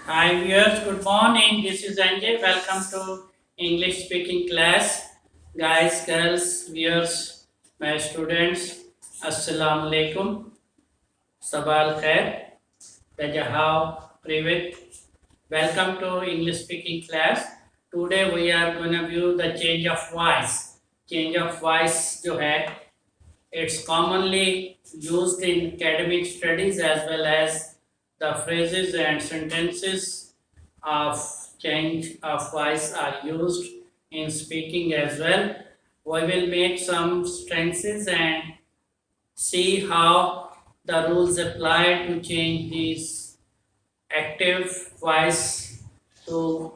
Hi viewers, good morning. This is Anjay. Welcome to English speaking class. Guys, girls, viewers, my students, Assalamu alaikum. Sabal khair. Rajahao, Privet. Welcome to English speaking class. Today we are going to view the change of voice. Change of voice जो है, it's commonly used in academic studies as well as the phrases and sentences of change of voice are used in speaking as well. We will make some sentences and see how the rules apply to change these active voice to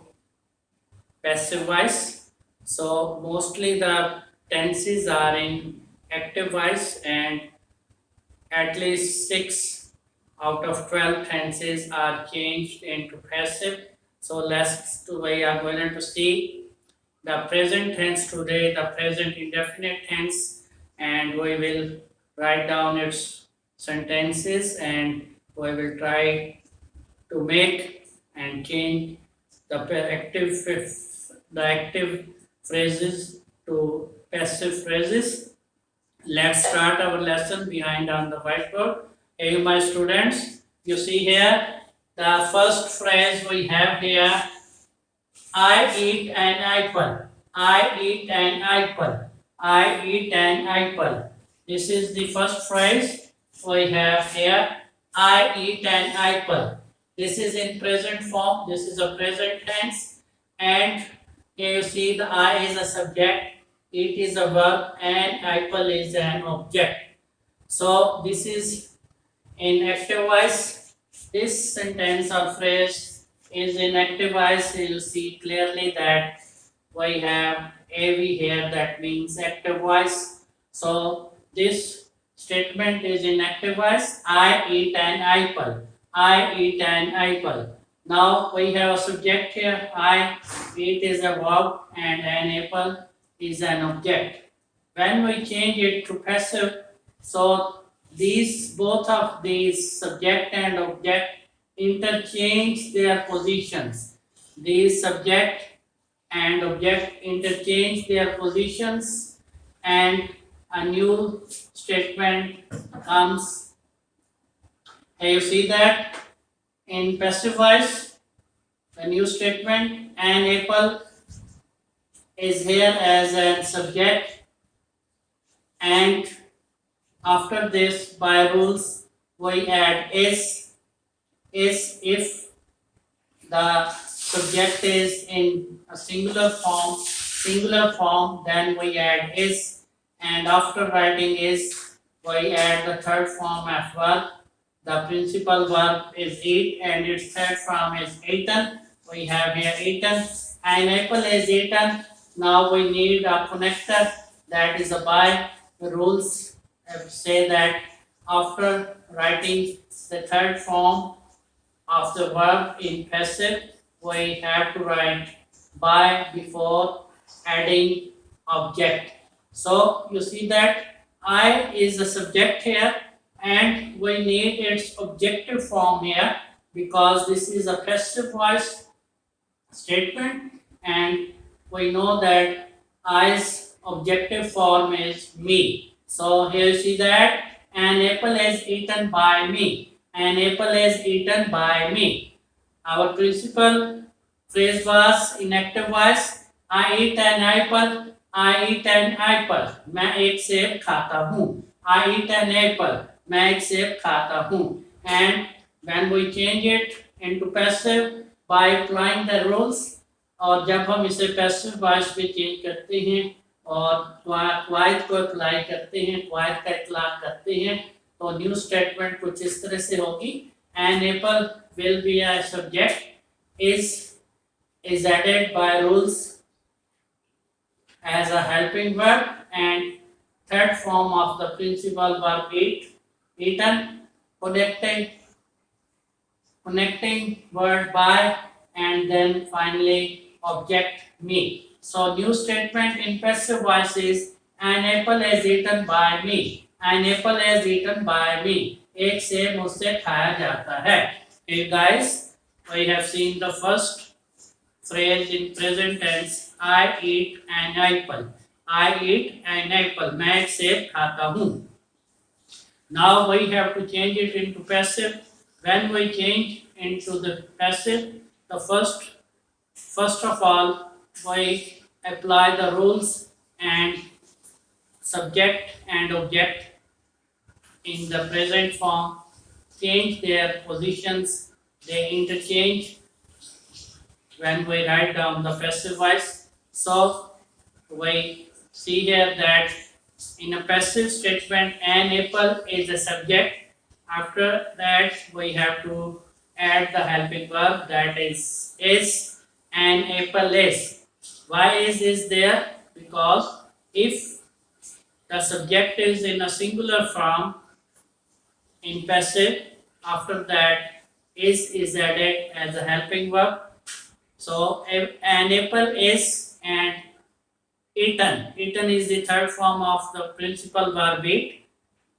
passive voice. So mostly the tenses are in active voice and at least 6 out of 12 tenses are changed into passive. So we are going to see the present tense today, the present indefinite tense, and we will write down its sentences and we will try to make and change the active phrases to passive phrases. Let's start our lesson behind on the whiteboard. Hey, my students, you see here the first phrase we have here. I eat an apple. I eat an apple. I eat an apple. This is the first phrase we have here. I eat an apple. This is in present form. This is a present tense. And here you see the I is a subject, it is a verb, and apple is an object. So this is in active voice. This sentence or phrase is in active voice. You see clearly that we have AV here, that means active voice. So this statement is in active voice. I eat an apple. I eat an apple. Now we have a subject here. I eat is a verb and an apple is an object. When we change it to passive, so both of these subject and object interchange their positions. These subject and object interchange their positions and a new statement comes. Here you see that in passive voice, the new statement, an apple is here as a subject, and after this by rules we add is if the subject is in a singular form, then we add is, and after writing is we add the third form of verb. The principal verb is eat and its third form is eaten. We have here eaten. An apple is eaten. Now we need a connector, that is a by. The rules say that after writing the third form of the verb in passive, we have to write by before adding object. So you see that I is the subject here and we need its objective form here because this is a passive voice statement and we know that I's objective form is me. So here you see that an apple is eaten by me. An apple is eaten by me. Our principal phrase was in active voice. I eat an apple. I eat an apple. मैं एक सेब खाता हूँ. I eat an apple. मैं एक सेब खाता हूँ. And when we change it into passive by applying the rules, और जब हम इसे पैसिव वॉइस में चेंज करते हैं और क्वाइट को अप्लाई करते हैं, क्वाइट का इतलाक करते हैं, तो न्यू स्टेटमेंट कुछ इस तरह से होगी. An apple will be a subject is added by rules as a helping verb and third form of the principal verb eaten, connecting word by, and then finally object me. So new statement in passive voice is an apple is eaten by me. An apple is eaten by me. एक सेब मुझसे खाया जाता है. Hey guys, we have seen the first phrase in present tense, I eat an apple. I eat an apple. मैं एक सेब खाता हूँ. Now we have to change it into passive. When we change into the passive, the first of all we apply the rules, and subject and object in the present form change their positions. They interchange when we write down the passive voice. So we see here that in a passive statement, an apple is a subject. After that, we have to add the helping verb, that is an apple is. Why is there? Because if the subject is in a singular form in passive, after that is added as a helping verb. So an apple is and eaten. Eaten is the third form of the principal verb eat.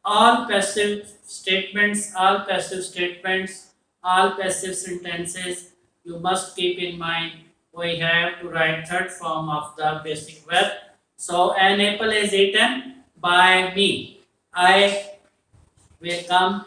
All passive statements, all passive sentences, you must keep in mind we have to write third form of the basic verb. So an apple is eaten by me. I will come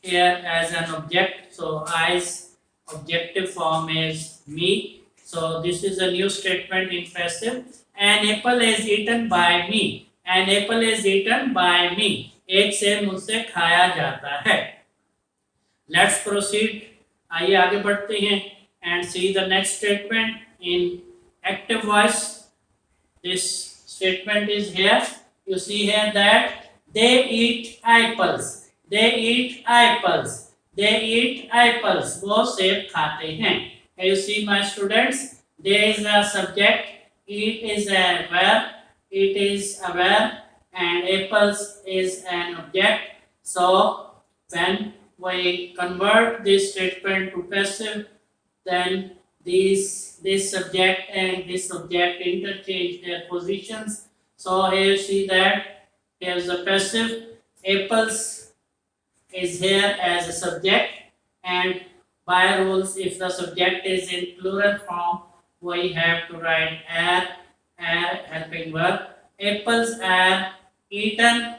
here as an object. So I's objective form is me. So this is a new statement in passive. An apple is eaten by me. An apple is eaten by me. एक सेब मुझसे खाया जाता है. Let's proceed. आइए आगे बढ़ते हैं and see the next statement in active voice. This statement is here. You see here that they eat apples. They eat apples. They eat apples. वो सेब खाते हैं. You see my students, there is a subject, eat is a verb, it is a verb, and apples is an object. So when we convert this statement to passive, then this subject and this object interchange their positions. So here you see that here is a passive, apples is here as a subject, and by rules, if the subject is in plural form, we have to write are helping verb. Apples are eaten,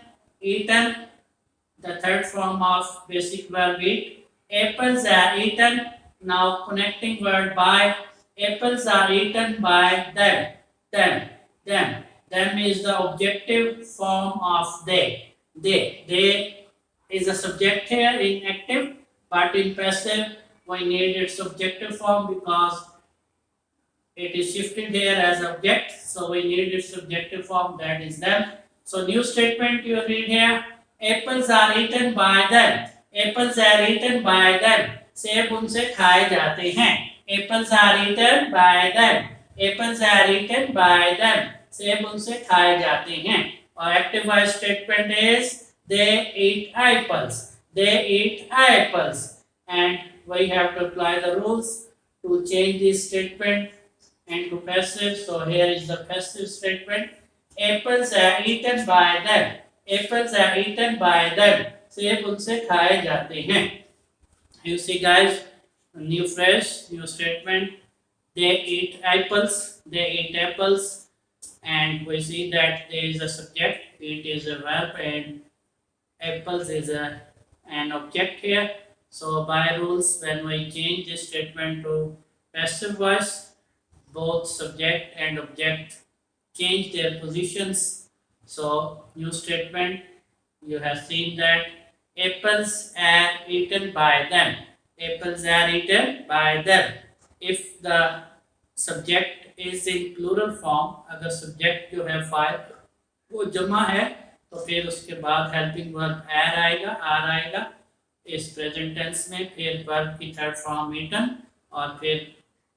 the third form of basic verb eat. Apples are eaten. Now connecting word by. Apples are eaten by them. Them is the objective form of they. They is a subject here in active, but in passive we need its subjective form because it is shifted here as object. So we need its subjective form, that is them. So new statement you read here. Apples are eaten by them. Apples are eaten by them. सेब उनसे खाए जाते हैं. Apples are eaten by them. Apples are eaten by them. सेब उनसे खाए जाते हैं. और active voice statement is they eat apples. They eat apples. And we have to apply the rules to change this statement into passive. So here is the passive statement. Apples are eaten by them. Apples are eaten by them. सेब उनसे खाए जाते हैं. You see guys, new phrase, new statement. They eat apples. They eat apples. And we see that there is a subject. It is a verb and apples is an object here. So by rules, when we change this statement to passive voice, both subject and object change their positions. So new statement, you have seen that apples are eaten by them. Apples are eaten by them. If the subject is in plural form, अगर subject जो है file वो जमा है तो फिर उसके बाद हेल्पिंग वर्ब are आएगा इस प्रेजेंट टेंस में. फिर वर्ब की थर्ड फॉर्म ईटन और फिर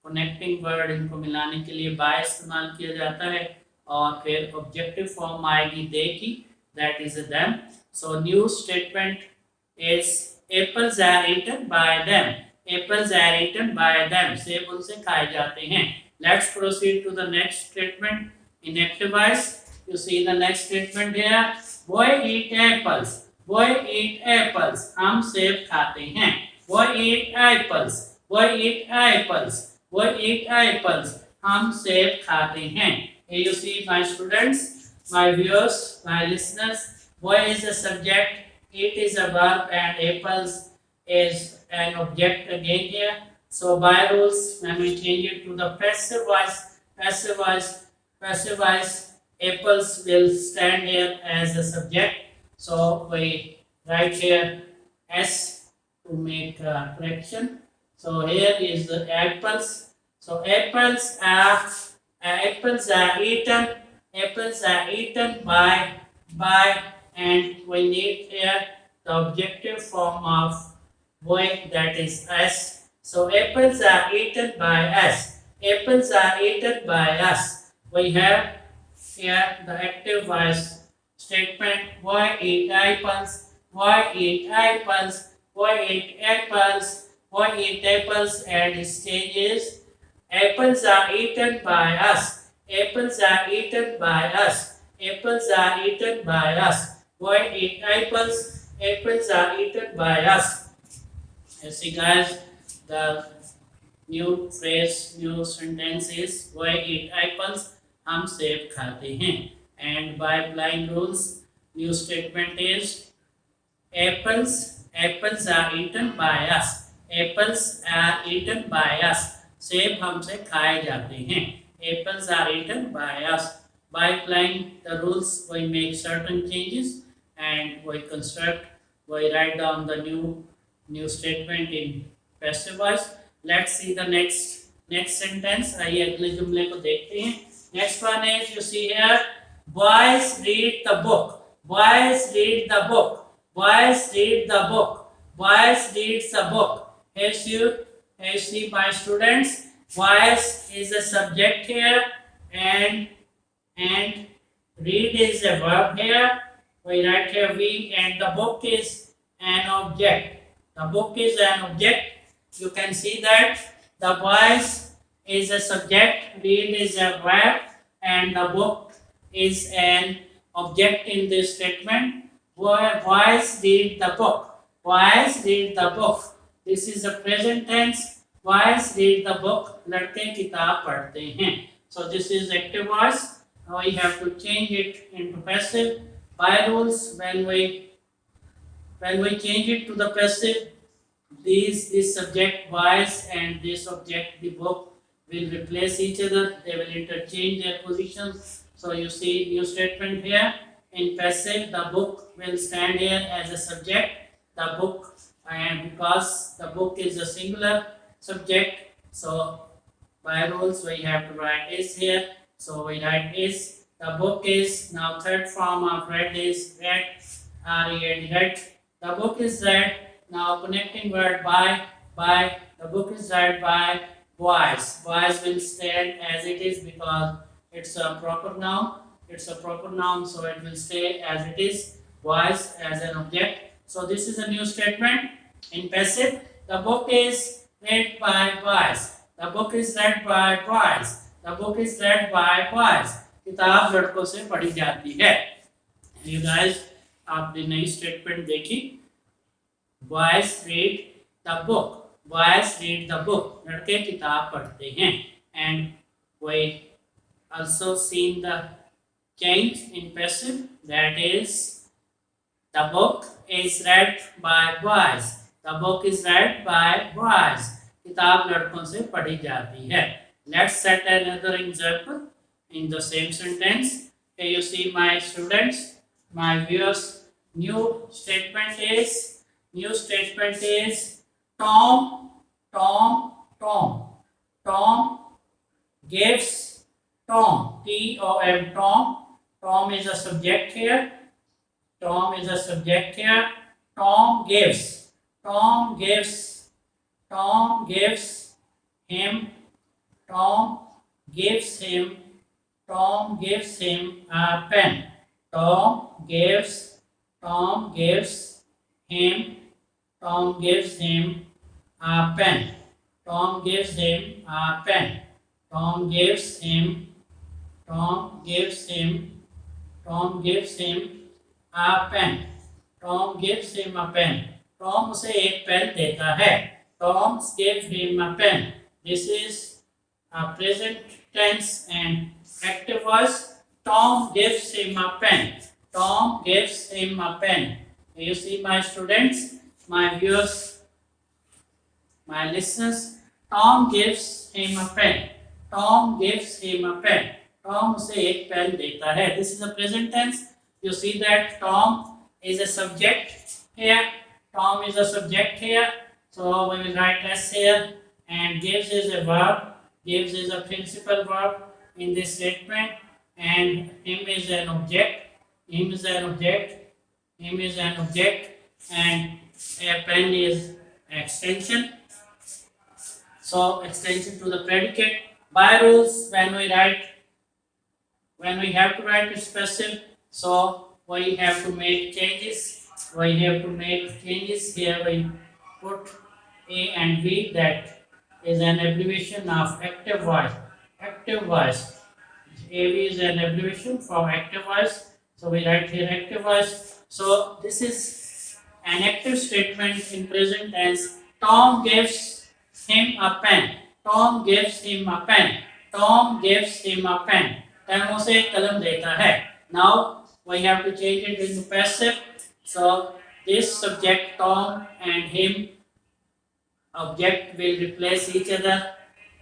कनेक्टिंग वर्ड इनको मिलाने के लिए बाय इस्तेमाल किया जाता है और फिर ऑब्जेक्टिव फॉर्म आएगी दे की, that is them. So new statement is apples are eaten by them. Apples are eaten by them. सेब उनसे खाए जाते हैं. Let's proceed to the next statement in active voice. You see the next statement here. Boy eat apples. Boy eat apples. हम सेब खाते हैं. Boy eat apples. We eat apples. We eat apples. हम सेब खाते हैं. Here you see my students, my viewers, my listeners. Boy is a subject, it is a verb, and apples is an object again here. So by rules, when we change it to the passive voice, apples will stand here as a subject. So we write here S to make a correction. So here is the apples. So apples are eaten. Apples are eaten by, and we need here the objective form of boy, that is us. So apples are eaten by us. Apples are eaten by us. We have here the active voice statement. Boy eat apples. Boy eat apples. Boy eat apples. Boy eat apples, and stage is apples are eaten by us. Apples are eaten by us. Apples are eaten by us. Boy eat apples. Apples are eaten by us. You see guys, the new phrase, new sentence is boy eat apples. हम सेब खाते हैं. And by applying rules, new statement is apples are eaten by us. Apples are eaten by us. सेब हमसे खाए जाते हैं. Apples are eaten by us. By applying the rules, we make certain changes and we write down the new statement in passive voice. Let's see the next sentence. आइए अगले जुमले को देखते हैं. Next one is, you see here, boys read the book. Boys read the book. Boys read the book. Boys read the book. Here you see my students. Boys is a subject here, and read is a verb here. We write here we, and the book is an object. The book is an object. You can see that the boys is a subject, read is a verb, and the book is an object in this statement. Boys read the book. Boys read the book. This is a present tense. Boys read the book. लड़के किताब पढ़ते हैं. So this is active voice. Now we have to change it into passive. By rules, when we change it to the passive, this subject boys and this object the book will replace each other. They will interchange their positions. So you see new statement here. In passive, the book will stand here as a subject. The book, and because the book is a singular subject, so by rules we have to write is here. So we write is. The book is, now third form of read is read. Read. The book is read. Now connecting word by. The book is read by boys. Boys will stand as it is because it's a proper noun. It's a proper noun, so it will stay as it is. Boys as an object. So this is a new statement. In passive, the book is read by boys. The book is read by boys. The book is read by boys. किताब लड़कों से पढ़ी जाती है. You guys, आपने नई statement देखी. Boys read the book. Boys read the book. लड़के किताब पढ़ते हैं. And we also seen the change in passive, that is the book is read by boys. The book is read by boys. किताब लड़कों से पढ़ी जाती है. Let's set another example in the same sentence. Here you see my students, my viewers. New statement is Tom gives Tom. T-O-M, Tom. Tom is a subject here. Tom is a subject here. Tom gives him. Tom gives him a pen. Tom gives him a pen. Tom gives him a pen. Tom gives him a pen. Tom gives him a pen. Tom उसे एक pen देता है. Tom gave him a pen. This is a present tense and active voice. Tom gives him a pen. Tom gives him a pen. You see, my students, my viewers, my listeners, Tom gives him a pen. Tom gives him a pen. Tom उसे एक pen देता है. This is a present tense. You see that Tom is a subject here. Tom is a subject here. So we will write S here. And gives is a verb. Gives is a principal verb in this statement. And him is an object. Him is an object. Him is an object. And a pen is extension. So extension to the predicate. By rules, when we have to write it passive, so we have to make changes. We have to make changes here. We put A and V. That is an abbreviation of active voice. Active voice. AV is an abbreviation for active voice. So we write here active voice. So this is an active statement in present tense. Tom gives him a pen. Tom gives him a pen. Tom gives him a pen. Tom उसे एक कलम देता है. Now we have to change it into passive. So this subject Tom and him object will replace each other.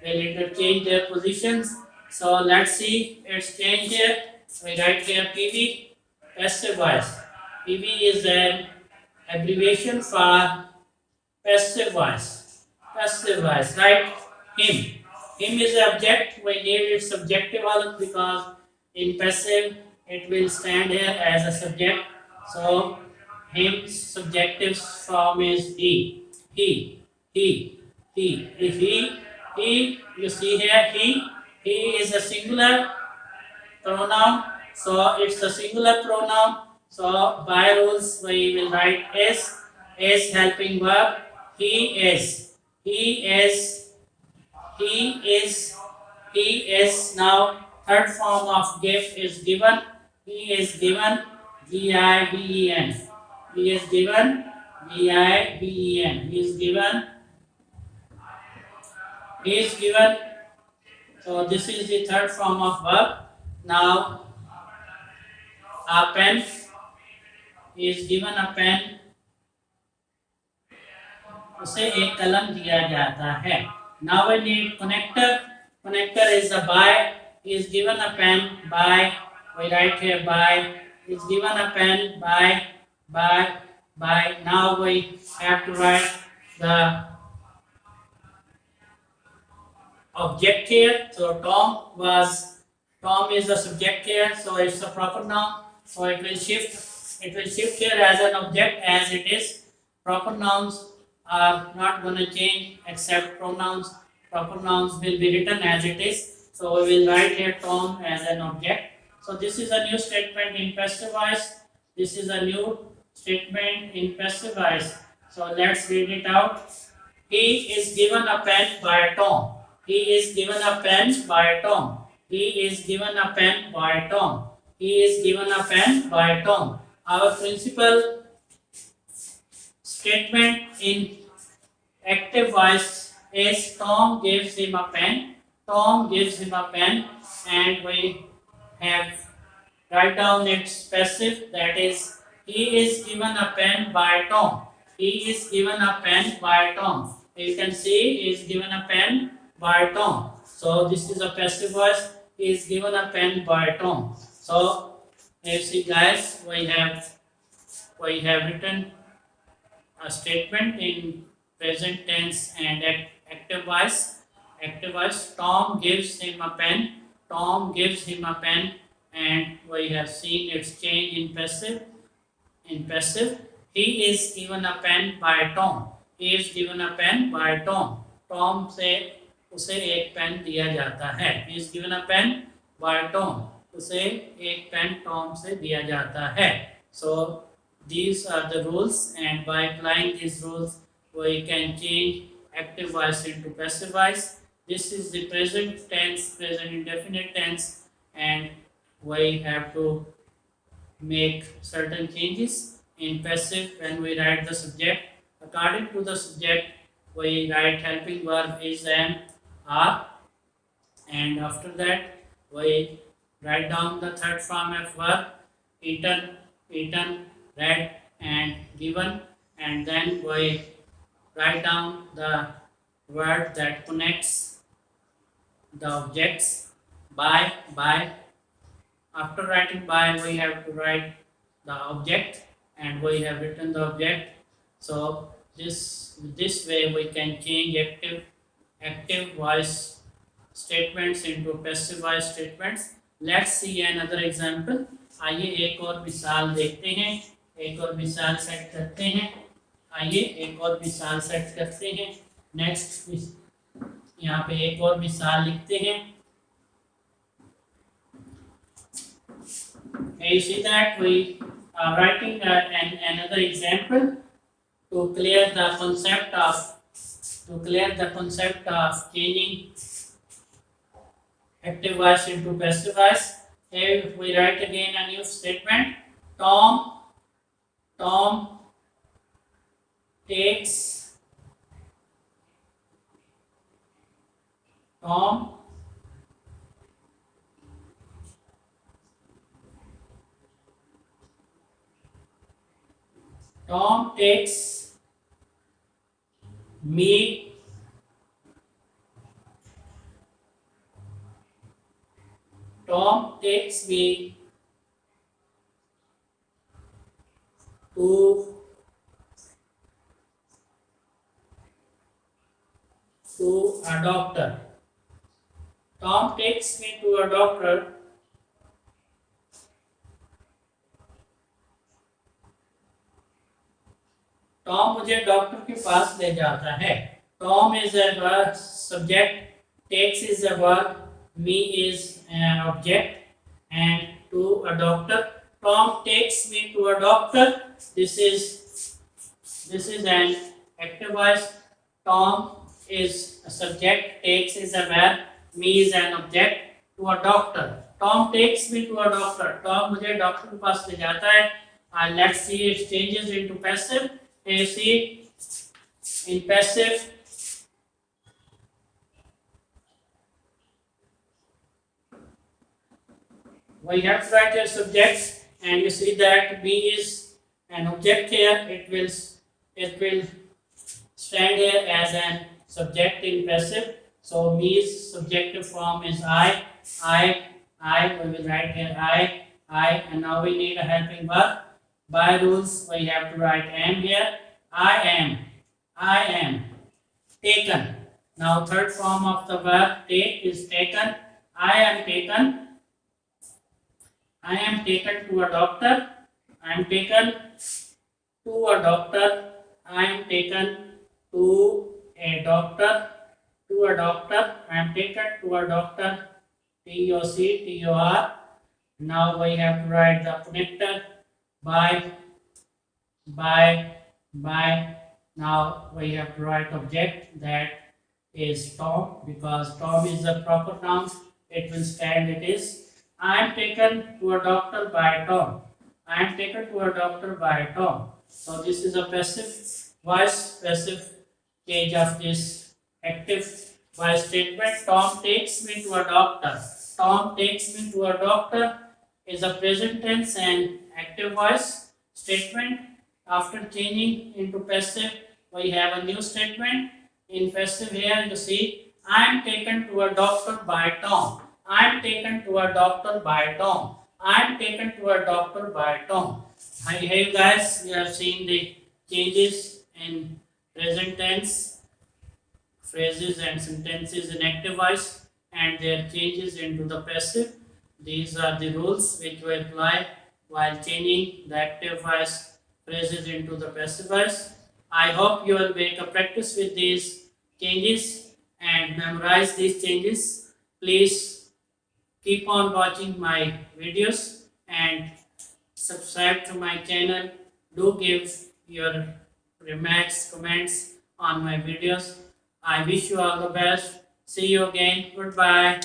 Will interchange their positions. So let's see its change here. We write here PV, passive voice. PV is an abbreviation for passive voice. Passive voice, right? Him. Him is the object. We need its subjective element because in passive it will stand here as a subject. So him's subjective form is he. He. You see here he is a singular pronoun. So it's a singular pronoun. So by rules we will write is helping verb. He is now third form of give is given. He is given Given. He is given Given. He is given. So this is the third form of verb. Now a pen is given a pen. उसे एक कलम दिया जाता है. Now we need connector. Connector is a by. Is given a pen by. We write here by. Is given a pen by. Now we have to write the object here. So Tom is the subject here. So it's a proper noun. So it will shift here as an object as it is. Proper nouns are not going to change except pronouns. Proper nouns will be written as it is. So we will write here Tom as an object. So this is a new statement in passive voice. This is a new statement in passive voice. So let's read it out. He is given a pen by Tom. He is given a pen by Tom. He is given a pen by Tom. He is given a pen by Tom. Our principal statement in active voice is Tom gives him a pen. Tom gives him a pen, and we have write down its passive, that is he is given a pen by Tom. He is given a pen by Tom. You can see he is given a pen by Tom. So this is a passive voice. He is given a pen by Tom. So you see guys, we have written a statement in present tense and active voice. Active voice. Tom gives him a pen. Tom gives him a pen, and we have seen its change in passive. In passive, he is given a pen by Tom. He is given a pen by Tom. Tom से उसे एक pen दिया जाता है. He is given a pen by Tom. उसे एक pen Tom से दिया जाता है. So these are the rules, and by applying these rules we can change active voice into passive voice. This is the present tense, present indefinite tense, and we have to make certain changes in passive when we write the subject. According to the subject, we write helping verb is am, are, and after that we write down the third form of verb eaten, eaten, read, and given, and then we write down the word that connects the objects by. After writing by, we have to write the object, and we have written the object. So this way we can change active voice statements into passive voice statements. Let's see another example. आइए एक और मिसाल देखते हैं, एक और मिसाल set करते हैं. आइए एक और मिसाल सेट करते हैं. नेक्स्ट यहाँ पे एक और मिसाल लिखते हैं. You see that we are writing another example to clear the concept of changing active voice into passive voice. Here we write again a new statement. Tom takes me to a doctor. Tom takes me to a doctor. Tom मुझे doctor के पास ले जाता है. Tom is a verb, subject, takes is a verb, me is an object, and to a doctor. Tom takes me to a doctor. This is an active voice. Tom is a subject, takes is a verb, me is an object, to a doctor. Tom takes me to a doctor. Tom मुझे doctor के पास ले जाता है. Let's see it changes into passive. You see, in passive, we have to write a subject, and you see that me is an object here. It will stand here as an subject in passive. So me's subjective form is I. We will write here I, and now we need a helping verb. By rules, we have to write am here. I am taken. Now third form of the verb take is taken. I am taken to a doctor. I am taken to a doctor. I am taken to a doctor. I am taken to a doctor. TOR. Now we have to write the connector by. Now we have to write object that is Tom, because Tom is the proper noun. It will stand. It is I am taken to a doctor by Tom. I am taken to a doctor by Tom. So this is a passive voice, passive change of this active voice statement. Tom takes me to a doctor. Tom takes me to a doctor is a present tense and active voice statement. After changing into passive, we have a new statement. In passive here, you see, I am taken to a doctor by Tom. I am taken to a doctor by Tom. I am taken to a doctor by Tom. Hey guys, we have seen the changes in present tense, phrases and sentences in active voice, and their changes into the passive. These are the rules which we apply while changing the active voice phrases into the passive voice. I hope you will make a practice with these changes and memorize these changes. Please keep on watching my videos and subscribe to my channel. Do give your remarks, comments on my videos. I wish you all the best. See you again. Goodbye.